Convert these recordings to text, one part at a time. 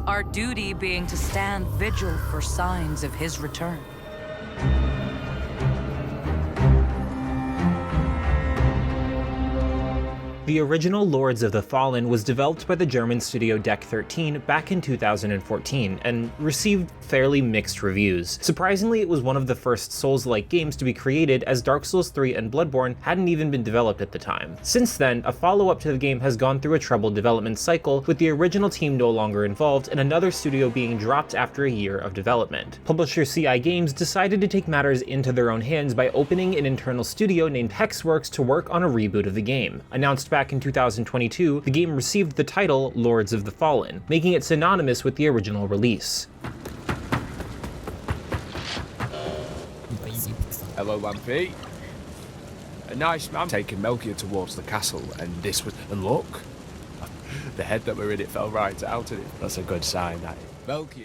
our duty being to stand vigil for signs of his return. The original Lords of the Fallen was developed by the German studio Deck 13 back in 2014 and received fairly mixed reviews. Surprisingly, it was one of the first Souls-like games to be created, as Dark Souls 3 and Bloodborne hadn't even been developed at the time. Since then, a follow-up to the game has gone through a troubled development cycle, with the original team no longer involved and another studio being dropped after a year of development. Publisher CI Games decided to take matters into their own hands by opening an internal studio named Hexworks to work on a reboot of the game. Announced back in 2022, the game received the title Lords of the Fallen, making it synonymous with the original release. Hello, Lampy. A nice man taking Melchior towards the castle, and look, the head that were in it fell right out of it. That's a good sign, that.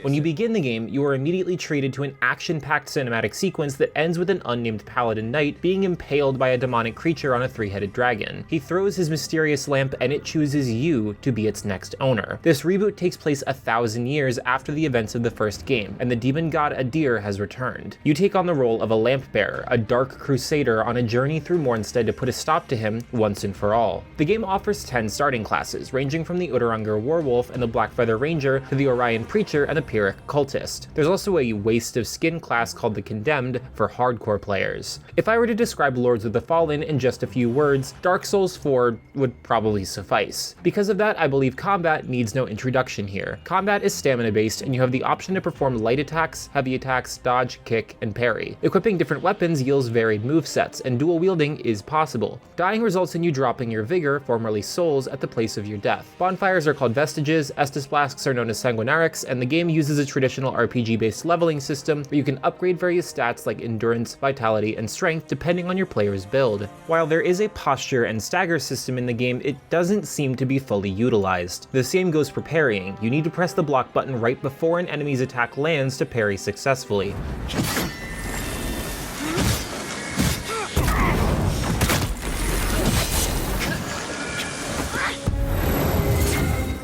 When you begin the game, you are immediately treated to an action-packed cinematic sequence that ends with an unnamed paladin knight being impaled by a demonic creature on a three-headed dragon. He throws his mysterious lamp and it chooses you to be its next owner. This reboot takes place 1,000 years after the events of the first game, and the demon god Adir has returned. You take on the role of a lamp bearer, a dark crusader on a journey through Mornstead to put a stop to him once and for all. The game offers 10 starting classes, ranging from the Utteranger Warwolf and the Blackfeather Ranger to the Orion Preacher and the Pyrrhic Cultist. There's also a waste of skin class called the Condemned for hardcore players. If I were to describe Lords of the Fallen in just a few words, Dark Souls 4 would probably suffice. Because of that, I believe combat needs no introduction here. Combat is stamina based, and you have the option to perform light attacks, heavy attacks, dodge, kick, and parry. Equipping different weapons yields varied movesets, and dual wielding is possible. Dying results in you dropping your vigor, formerly souls, at the place of your death. Bonfires are called vestiges, Estus flasks are known as sanguinarics, and the game uses a traditional RPG-based leveling system where you can upgrade various stats like endurance, vitality, and strength depending on your player's build. While there is a posture and stagger system in the game, it doesn't seem to be fully utilized. The same goes for parrying. You need to press the block button right before an enemy's attack lands to parry successfully.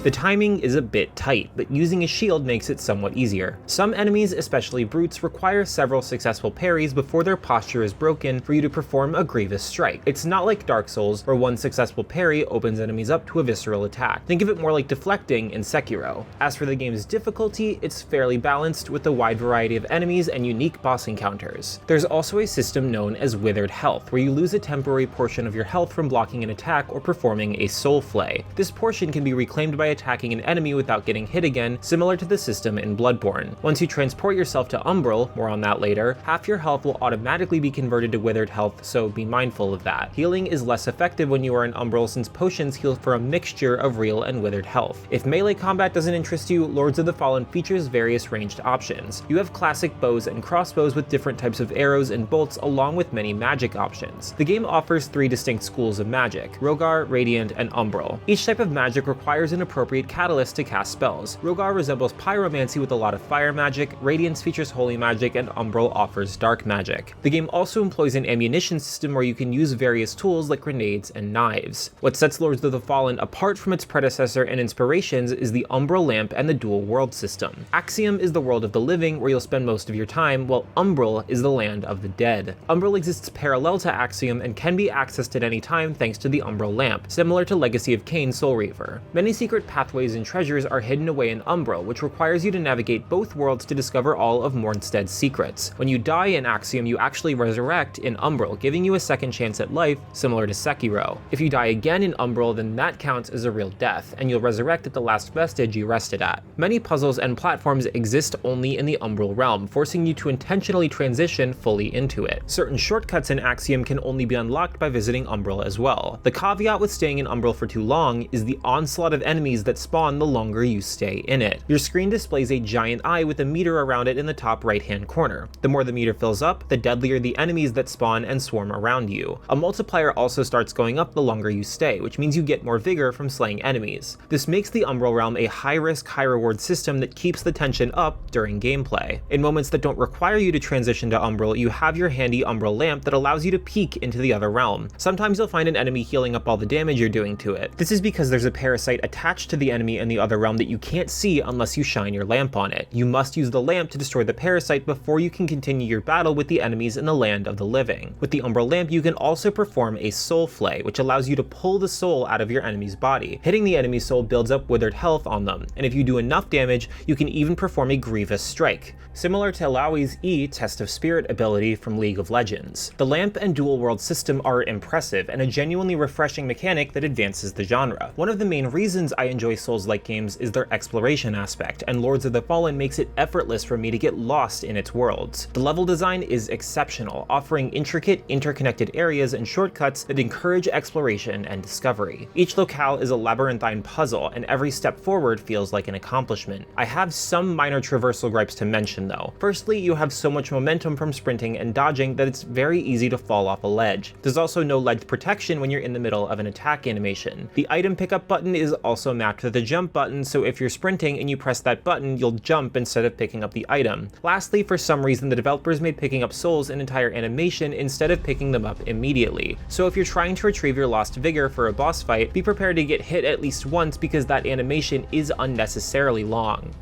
The timing is a bit tight, but using a shield makes it somewhat easier. Some enemies, especially brutes, require several successful parries before their posture is broken for you to perform a grievous strike. It's not like Dark Souls, where one successful parry opens enemies up to a visceral attack. Think of it more like deflecting in Sekiro. As for the game's difficulty, it's fairly balanced with a wide variety of enemies and unique boss encounters. There's also a system known as Withered Health, where you lose a temporary portion of your health from blocking an attack or performing a soul flay. This portion can be reclaimed by attacking an enemy without getting hit again, similar to the system in Bloodborne. Once you transport yourself to Umbral, more on that later, half your health will automatically be converted to Withered Health, so be mindful of that. Healing is less effective when you are in Umbral, since potions heal for a mixture of real and withered health. If melee combat doesn't interest you, Lords of the Fallen features various ranged options. You have classic bows and crossbows with different types of arrows and bolts, along with many magic options. The game offers 3 distinct schools of magic: Rogar, Radiant, and Umbral. Each type of magic requires an appropriate catalyst to cast spells. Rogar resembles pyromancy with a lot of fire magic, Radiance features holy magic, and Umbral offers dark magic. The game also employs an ammunition system where you can use various tools like grenades and knives. What sets Lords of the Fallen apart from its predecessor and inspirations is the Umbral lamp and the dual world system. Axiom is the world of the living, where you'll spend most of your time, while Umbral is the land of the dead. Umbral exists parallel to Axiom and can be accessed at any time thanks to the Umbral lamp, similar to Legacy of Kain Soul Reaver. Many secret pathways and treasures are hidden away in Umbral, which requires you to navigate both worlds to discover all of Mornstead's secrets. When you die in Axiom, you actually resurrect in Umbral, giving you a second chance at life, similar to Sekiro. If you die again in Umbral, then that counts as a real death, and you'll resurrect at the last vestige you rested at. Many puzzles and platforms exist only in the Umbral realm, forcing you to intentionally transition fully into it. Certain shortcuts in Axiom can only be unlocked by visiting Umbral as well. The caveat with staying in Umbral for too long is the onslaught of enemies that spawn the longer you stay in it. Your screen displays a giant eye with a meter around it in the top right-hand corner. The more the meter fills up, the deadlier the enemies that spawn and swarm around you. A multiplier also starts going up the longer you stay, which means you get more vigor from slaying enemies. This makes the Umbral realm a high-risk, high-reward system that keeps the tension up during gameplay. In moments that don't require you to transition to Umbral, you have your handy Umbral lamp that allows you to peek into the other realm. Sometimes you'll find an enemy healing up all the damage you're doing to it. This is because there's a parasite attached to to the enemy in the other realm that you can't see unless you shine your lamp on it. You must use the lamp to destroy the parasite before you can continue your battle with the enemies in the land of the living. With the Umbra lamp, you can also perform a soul flay, which allows you to pull the soul out of your enemy's body. Hitting the enemy's soul builds up withered health on them, and if you do enough damage, you can even perform a grievous strike, similar to Illaoi's E Test of Spirit ability from League of Legends. The lamp and dual world system are impressive and a genuinely refreshing mechanic that advances the genre. One of the main reasons I enjoy Souls-like games is their exploration aspect, and Lords of the Fallen makes it effortless for me to get lost in its worlds. The level design is exceptional, offering intricate, interconnected areas and shortcuts that encourage exploration and discovery. Each locale is a labyrinthine puzzle, and every step forward feels like an accomplishment. I have some minor traversal gripes to mention though. Firstly, you have so much momentum from sprinting and dodging that it's very easy to fall off a ledge. There's also no ledge protection when you're in the middle of an attack animation. The item pickup button is also mapped to the jump button, so if you're sprinting and you press that button, you'll jump instead of picking up the item. Lastly, for some reason the developers made picking up souls an entire animation instead of picking them up immediately. So if you're trying to retrieve your lost vigor for a boss fight, be prepared to get hit at least once because that animation is unnecessarily long.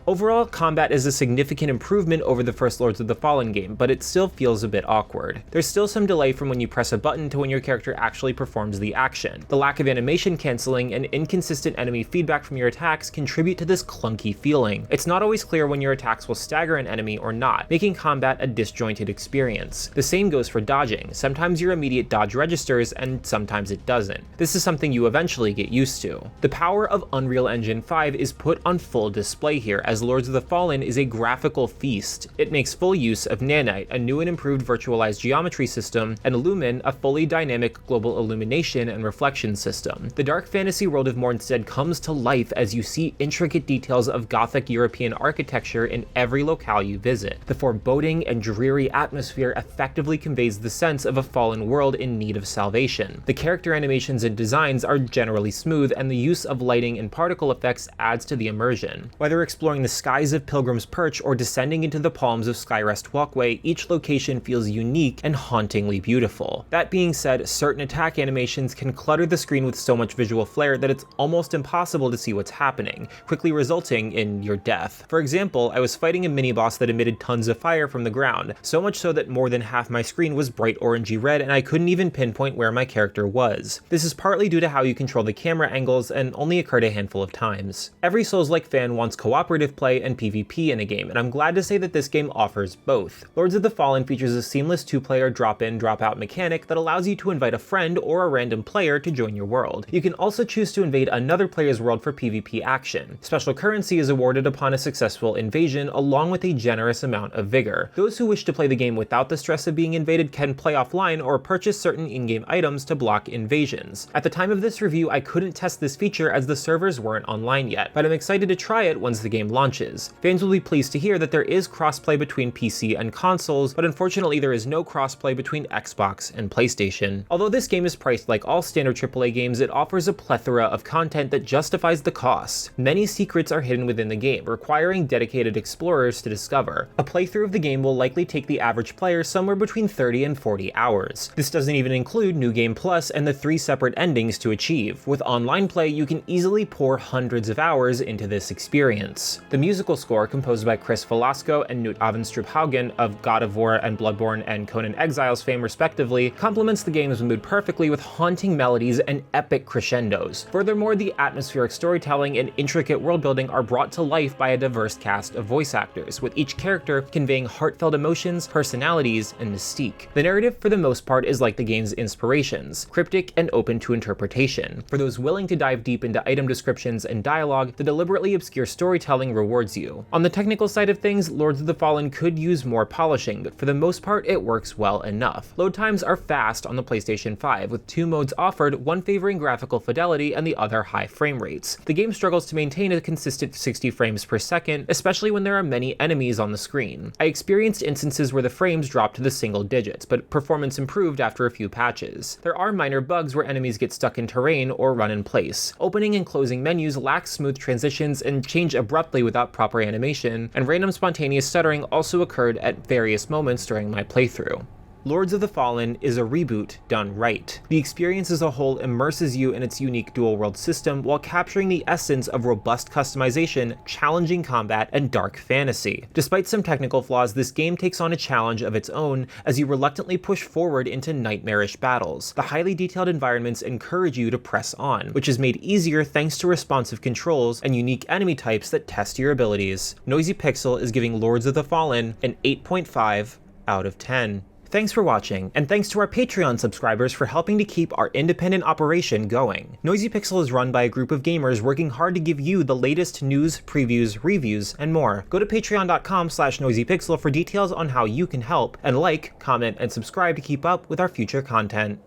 Overall, combat is a significant improvement over the first Lords of the Fallen game, but it still feels a bit awkward. There's still some delay from when you press a button to when your character actually performs the action. The lack of animation cancelling and inconsistent enemy feedback from your attacks contribute to this clunky feeling. It's not always clear when your attacks will stagger an enemy or not, making combat a disjointed experience. The same goes for dodging. Sometimes your immediate dodge registers, and sometimes it doesn't. This is something you eventually get used to. The power of Unreal Engine 5 is put on full display here, as Lords of the Fallen is a graphical feast. It makes full use of Nanite, a new and improved virtualized geometry system, and Lumen, a fully dynamic global illumination and reflection system. The dark fantasy world of Mornstead comes to life as you see intricate details of Gothic European architecture in every locale you visit. The foreboding and dreary atmosphere effectively conveys the sense of a fallen world in need of salvation. The character animations and designs are generally smooth, and the use of lighting and particle effects adds to the immersion. Whether exploring the skies of Pilgrim's Perch or descending into the palms of Skyrest Walkway, each location feels unique and hauntingly beautiful. That being said, certain attack animations can clutter the screen with so much visual flair that it's almost impossible to see what's happening, quickly resulting in your death. For example, I was fighting a mini-boss that emitted tons of fire from the ground, so much so that more than half my screen was bright orangey red and I couldn't even pinpoint where my character was. This is partly due to how you control the camera angles and only occurred a handful of times. Every Souls-like fan wants cooperative play and PvP in a game, and I'm glad to say that this game offers both. Lords of the Fallen features a seamless two-player drop-in, drop-out mechanic that allows you to invite a friend or a random player to join your world. You can also choose to invade another player's world for PvP action. Special currency is awarded upon a successful invasion, along with a generous amount of vigor. Those who wish to play the game without the stress of being invaded can play offline or purchase certain in-game items to block invasions. At the time of this review, I couldn't test this feature as the servers weren't online yet, but I'm excited to try it once the game launches. Fans will be pleased to hear that there is crossplay between PC and consoles, but unfortunately there is no crossplay between Xbox and PlayStation. Although this game is priced like all standard AAA games, it offers a plethora of content that justifies the cost. Many secrets are hidden within the game, requiring dedicated explorers to discover. A playthrough of the game will likely take the average player somewhere between 30 and 40 hours. This doesn't even include New Game Plus and the 3 separate endings to achieve. With online play, you can easily pour hundreds of hours into this experience. The musical score, composed by Chris Velasco and Knut Avenstrup-Haugen of God of War and Bloodborne and Conan Exiles fame respectively, complements the game's mood perfectly with haunting melodies and epic crescendos. Furthermore, the atmospheric storytelling and intricate world-building are brought to life by a diverse cast of voice actors, with each character conveying heartfelt emotions, personalities, and mystique. The narrative, for the most part, is like the game's inspirations, cryptic and open to interpretation. For those willing to dive deep into item descriptions and dialogue, the deliberately obscure storytelling rewards you. On the technical side of things, Lords of the Fallen could use more polishing, but for the most part it works well enough. Load times are fast on the PlayStation 5, with 2 modes offered, one favoring graphical fidelity and the other high frame rates. The game struggles to maintain a consistent 60 frames per second, especially when there are many enemies on the screen. I experienced instances where the frames dropped to the single digits, but performance improved after a few patches. There are minor bugs where enemies get stuck in terrain or run in place. Opening and closing menus lack smooth transitions and change abruptly without proper animation, and random spontaneous stuttering also occurred at various moments during my playthrough. Lords of the Fallen is a reboot done right. The experience as a whole immerses you in its unique dual-world system while capturing the essence of robust customization, challenging combat, and dark fantasy. Despite some technical flaws, this game takes on a challenge of its own as you reluctantly push forward into nightmarish battles. The highly detailed environments encourage you to press on, which is made easier thanks to responsive controls and unique enemy types that test your abilities. Noisy Pixel is giving Lords of the Fallen an 8.5 out of 10. Thanks for watching, and thanks to our Patreon subscribers for helping to keep our independent operation going. Noisy Pixel is run by a group of gamers working hard to give you the latest news, previews, reviews, and more. Go to patreon.com/noisypixel for details on how you can help, and like, comment, and subscribe to keep up with our future content.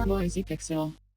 Noisy Pixel.